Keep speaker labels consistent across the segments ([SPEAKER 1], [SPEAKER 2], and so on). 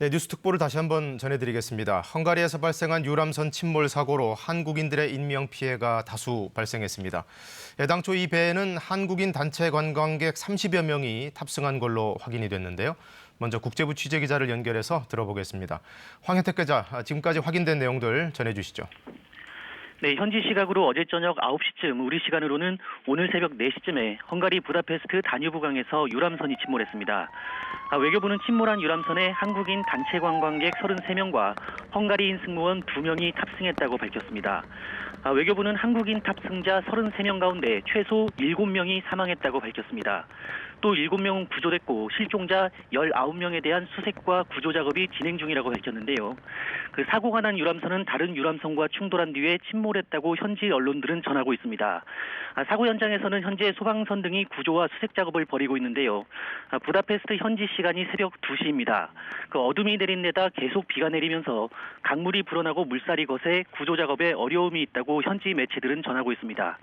[SPEAKER 1] 네, 뉴스 특보를 다시 한번 전해드리겠습니다. 헝가리에서 발생한 유람선 침몰 사고로 한국인들의 인명 피해가 다수 발생했습니다. 당초 이 배에는 한국인 단체 관광객 30여 명이 탑승한 걸로 확인이 됐는데요. 먼저 국제부 취재기자를 연결해서 들어보겠습니다. 황현택 기자, 지금까지 확인된 내용들 전해주시죠.
[SPEAKER 2] 네, 현지 시각으로 어제 저녁 9시쯤, 우리 시간으로는 오늘 새벽 4시쯤에 헝가리 부다페스트 다뉴브강에서 유람선이 침몰했습니다. 외교부는 침몰한 유람선에 한국인 단체 관광객 33명과 헝가리인 승무원 2명이 탑승했다고 밝혔습니다. 외교부는 한국인 탑승자 33명 가운데 최소 7명이 사망했다고 밝혔습니다. 또 7명은 구조됐고 실종자 19명에 대한 수색과 구조 작업이 진행 중이라고 밝혔는데요. 사고가 난 유람선은 다른 유람선과 충돌한 뒤에 침몰했다고 현지 언론들은 전하고 있습니다. 사고 현장에서는 현재 소방선 등이 구조와 수색 작업을 벌이고 있는데요. 부다페스트 현지 시간이 새벽 2시입니다. 어둠이 내린 데다 계속 비가 내리면서 강물이 불어나고 물살이 거세 구조 작업에 어려움이 있다고 현지 매체들은 전하고 있습니다.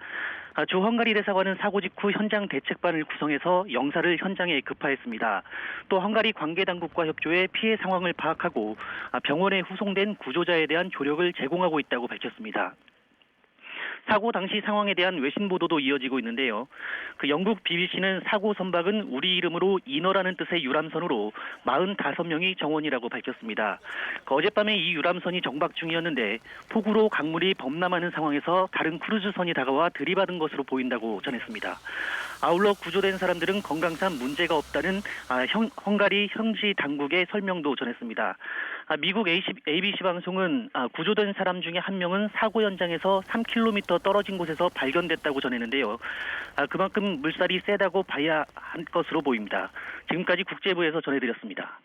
[SPEAKER 2] 주 헝가리 대사관은 사고 직후 현장 대책반을 구성해서 영사를 현장에 급파했습니다. 또 헝가리 관계당국과 협조해 피해 상황을 파악하고 병원에 후송된 구조자에 대한 조력을 제공하고 있다고 밝혔습니다. 사고 당시 상황에 대한 외신 보도도 이어지고 있는데요. 영국 BBC는 사고 선박은 우리 이름으로 인어라는 뜻의 유람선으로 45명이 정원이라고 밝혔습니다. 어젯밤에 이 유람선이 정박 중이었는데 폭우로 강물이 범람하는 상황에서 다른 크루즈선이 다가와 들이받은 것으로 보인다고 전했습니다. 아울러 구조된 사람들은 건강상 문제가 없다는 헝가리 현지 당국의 설명도 전했습니다. 미국 ABC 방송은 구조된 사람 중에 한 명은 사고 현장에서 3km 떨어진 곳에서 발견됐다고 전했는데요. 그만큼 물살이 세다고 봐야 할 것으로 보입니다. 지금까지 국제부에서 전해드렸습니다.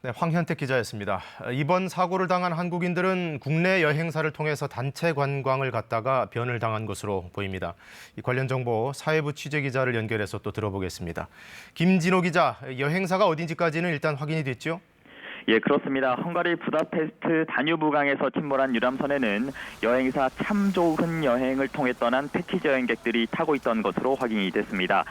[SPEAKER 1] 네, 황현택 기자였습니다. 이번 사고를 당한 한국인들은 국내 여행사를 통해서 단체 관광을 갔다가 변을 당한 것으로 보입니다. 이 관련 정보 사회부 취재기자를 연결해서 또 들어보겠습니다. 김진호 기자, 여행사가 어딘지까지는 일단 확인이 됐죠?
[SPEAKER 3] 예, 그렇습니다. 헝가리 부다페스트 다뉴브강에서 침몰한 유람선에는 여행사 참 좋은 여행을 통해 떠난 패키지 여행객들이 타고 있던 것으로 확인이 됐습니다.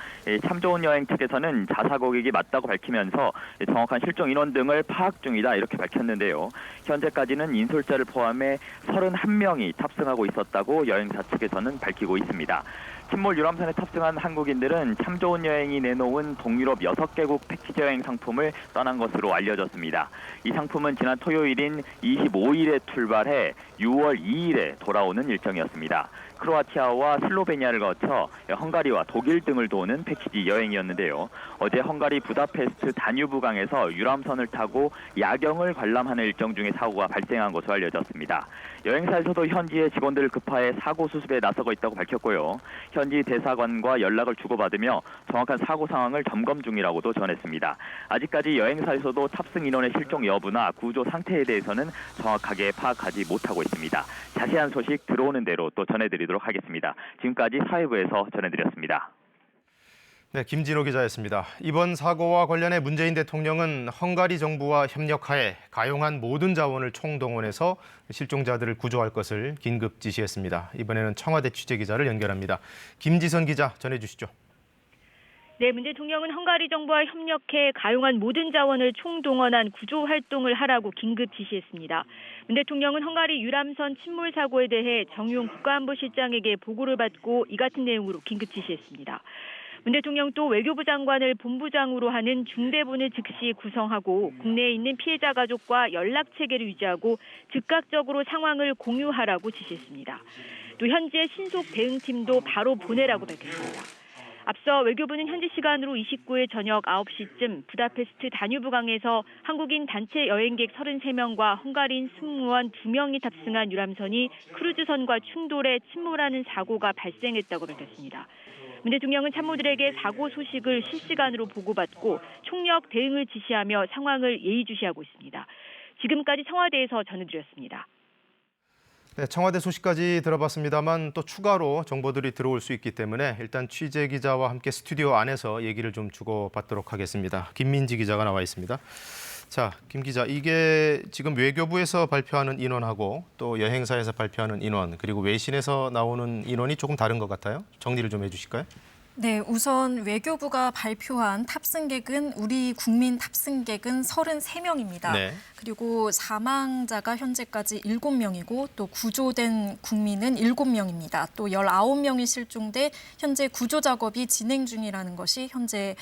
[SPEAKER 3] 참 좋은 여행 측에서는 자사 고객이 맞다고 밝히면서 정확한 실종 인원 등을 파악 중이다 이렇게 밝혔는데요. 현재까지는 인솔자를 포함해 31명이 탑승하고 있었다고 여행사 측에서는 밝히고 있습니다. 침몰 유람선에 탑승한 한국인들은 참 좋은 여행이 내놓은 동유럽 6개국 패키지 여행 상품을 떠난 것으로 알려졌습니다. 이 상품은 지난 토요일인 25일에 출발해 6월 2일에 돌아오는 일정이었습니다. 크로아티아와 슬로베니아를 거쳐 헝가리와 독일 등을 도는 패키지 여행이었는데요. 어제 헝가리 부다페스트 다뉴브강에서 유람선을 타고 야경을 관람하는 일정 중에 사고가 발생한 것으로 알려졌습니다. 여행사에서도 현지의 직원들을 급파해 사고 수습에 나서고 있다고 밝혔고요. 현지 대사관과 연락을 주고받으며 정확한 사고 상황을 점검 중이라고도 전했습니다. 아직까지 여행사에서도 탑승 인원의 실종 여부나 구조 상태에 대해서는 정확하게 파악하지 못하고 있습니다. 자세한 소식 들어오는 대로 또 전해드리도록 하겠습니다. 지금까지 사회부에서 전해드렸습니다.
[SPEAKER 1] 네, 김진호 기자였습니다. 이번 사고와 관련해 문재인 대통령은 헝가리 정부와 협력하에 가용한 모든 자원을 총동원해서 실종자들을 구조할 것을 긴급 지시했습니다. 이번에는 청와대 취재기자를 연결합니다. 김지선 기자 전해주시죠.
[SPEAKER 4] 네, 문 대통령은 헝가리 정부와 협력해 가용한 모든 자원을 총동원한 구조 활동을 하라고 긴급 지시했습니다. 문 대통령은 헝가리 유람선 침몰 사고에 대해 정용 국가안보실장에게 보고를 받고 이 같은 내용으로 긴급 지시했습니다. 문 대통령 또 외교부 장관을 본부장으로 하는 중대본을 즉시 구성하고 국내에 있는 피해자 가족과 연락체계를 유지하고 즉각적으로 상황을 공유하라고 지시했습니다. 또 현지의 신속 대응팀도 바로 보내라고 밝혔습니다. 앞서 외교부는 현지 시간으로 29일 저녁 9시쯤 부다페스트 다뉴브강에서 한국인 단체 여행객 33명과 헝가리인 승무원 2명이 탑승한 유람선이 크루즈선과 충돌해 침몰하는 사고가 발생했다고 밝혔습니다. 문 대통령은 참모들에게 사고 소식을 실시간으로 보고받고 총력 대응을 지시하며 상황을 예의주시하고 있습니다. 지금까지 청와대에서 전해드렸습니다.
[SPEAKER 1] 네, 청와대 소식까지 들어봤습니다만 또 추가로 정보들이 들어올 수 있기 때문에 일단 취재 기자와 함께 스튜디오 안에서 얘기를 좀 주고받도록 하겠습니다. 김민지 기자가 나와 있습니다. 자, 김 기자, 이게 지금 외교부에서 발표하는 인원하고 또 여행사에서 발표하는 인원 그리고 외신에서 나오는 인원이 조금 다른 것 같아요. 정리를 좀 해주실까요?
[SPEAKER 5] 네, 우선 외교부가 발표한 탑승객은 우리 국민 탑승객은 33명입니다.
[SPEAKER 1] 네.
[SPEAKER 5] 그리고 사망자가 현재까지 7명이고 또 구조된 국민은 7명입니다. 또 19명이 실종돼 현재 구조 작업이 진행 중이라는 것이 현재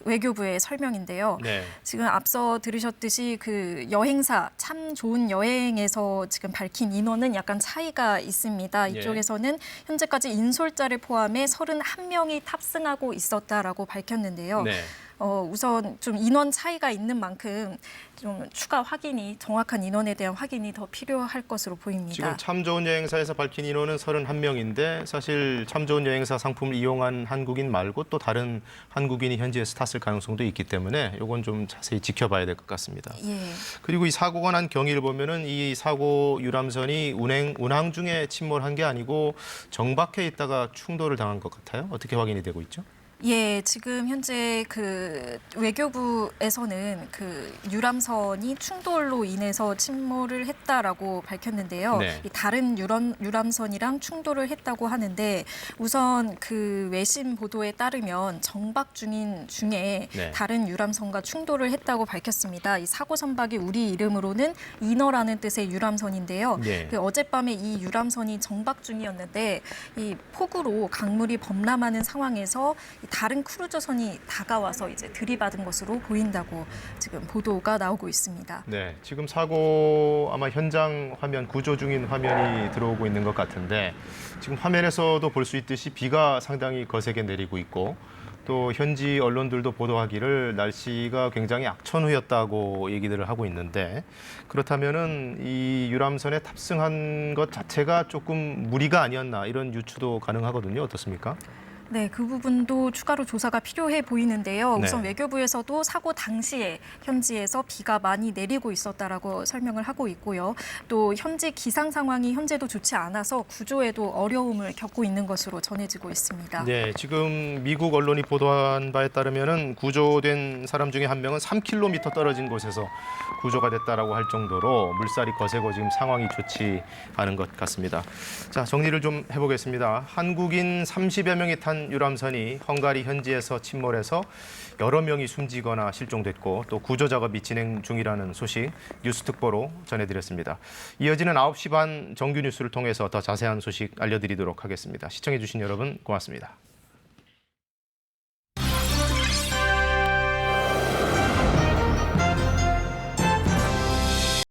[SPEAKER 5] 외교부의 설명인데요.
[SPEAKER 1] 네.
[SPEAKER 5] 지금 앞서 들으셨듯이 그 여행사 참 좋은 여행에서 지금 밝힌 인원은 약간 차이가 있습니다. 이쪽에서는 현재까지 인솔자를 포함해 31명이 탑승하고 있었다라고 밝혔는데요.
[SPEAKER 1] 네.
[SPEAKER 5] 우선 좀 인원 차이가 있는 만큼 좀 추가 확인이, 정확한 인원에 대한 확인이 더 필요할 것으로 보입니다.
[SPEAKER 1] 지금 참 좋은 여행사에서 밝힌 인원은 31명인데 사실 참 좋은 여행사 상품을 이용한 한국인 말고 또 다른 한국인이 현지에서 탔을 가능성도 있기 때문에 이건 좀 자세히 지켜봐야 될 것 같습니다.
[SPEAKER 5] 예.
[SPEAKER 1] 그리고 이 사고가 난 경위를 보면은 이 사고 유람선이 운항 중에 침몰한 게 아니고 정박해 있다가 충돌을 당한 것 같아요. 어떻게 확인이 되고 있죠?
[SPEAKER 5] 예, 지금 현재 그 외교부에서는 그 유람선이 충돌로 인해서 침몰을 했다라고 밝혔는데요.
[SPEAKER 1] 네.
[SPEAKER 5] 이 다른 유람선이랑 충돌을 했다고 하는데 우선 그 외신 보도에 따르면 정박 중인 중에
[SPEAKER 1] 네.
[SPEAKER 5] 다른 유람선과 충돌을 했다고 밝혔습니다. 이 사고 선박이 우리 이름으로는 이너라는 뜻의 유람선인데요.
[SPEAKER 1] 네.
[SPEAKER 5] 그 어젯밤에 이 유람선이 정박 중이었는데 이 폭우로 강물이 범람하는 상황에서 다른 크루저선이 다가와서 이제 들이받은 것으로 보인다고 지금 보도가 나오고 있습니다.
[SPEAKER 1] 네, 지금 사고 아마 현장 화면, 구조 중인 화면이 들어오고 있는 것 같은데 지금 화면에서도 볼 수 있듯이 비가 상당히 거세게 내리고 있고 또 현지 언론들도 보도하기를 날씨가 굉장히 악천후였다고 얘기들을 하고 있는데 그렇다면은 이 유람선에 탑승한 것 자체가 조금 무리가 아니었나 이런 유추도 가능하거든요. 어떻습니까?
[SPEAKER 5] 네, 그 부분도 추가로 조사가 필요해 보이는데요.
[SPEAKER 1] 네.
[SPEAKER 5] 우선 외교부에서도 사고 당시에 현지에서 비가 많이 내리고 있었다라고 설명을 하고 있고요. 또 현지 기상 상황이 현재도 좋지 않아서 구조에도 어려움을 겪고 있는 것으로 전해지고 있습니다.
[SPEAKER 1] 네, 지금 미국 언론이 보도한 바에 따르면은 구조된 사람 중에 한 명은 3km 떨어진 곳에서 구조가 됐다라고 할 정도로 물살이 거세고 지금 상황이 좋지 않은 것 같습니다. 자, 정리를 좀 해보겠습니다. 한국인 30여 명이 탄 유람선이 헝가리 현지에서 침몰해서 여러 명이 숨지거나 실종됐고 또 구조 작업이 진행 중이라는 소식 뉴스특보로 전해드렸습니다. 이어지는 9시 반 정규 뉴스를 통해서 더 자세한 소식 알려드리도록 하겠습니다. 시청해주신 여러분 고맙습니다.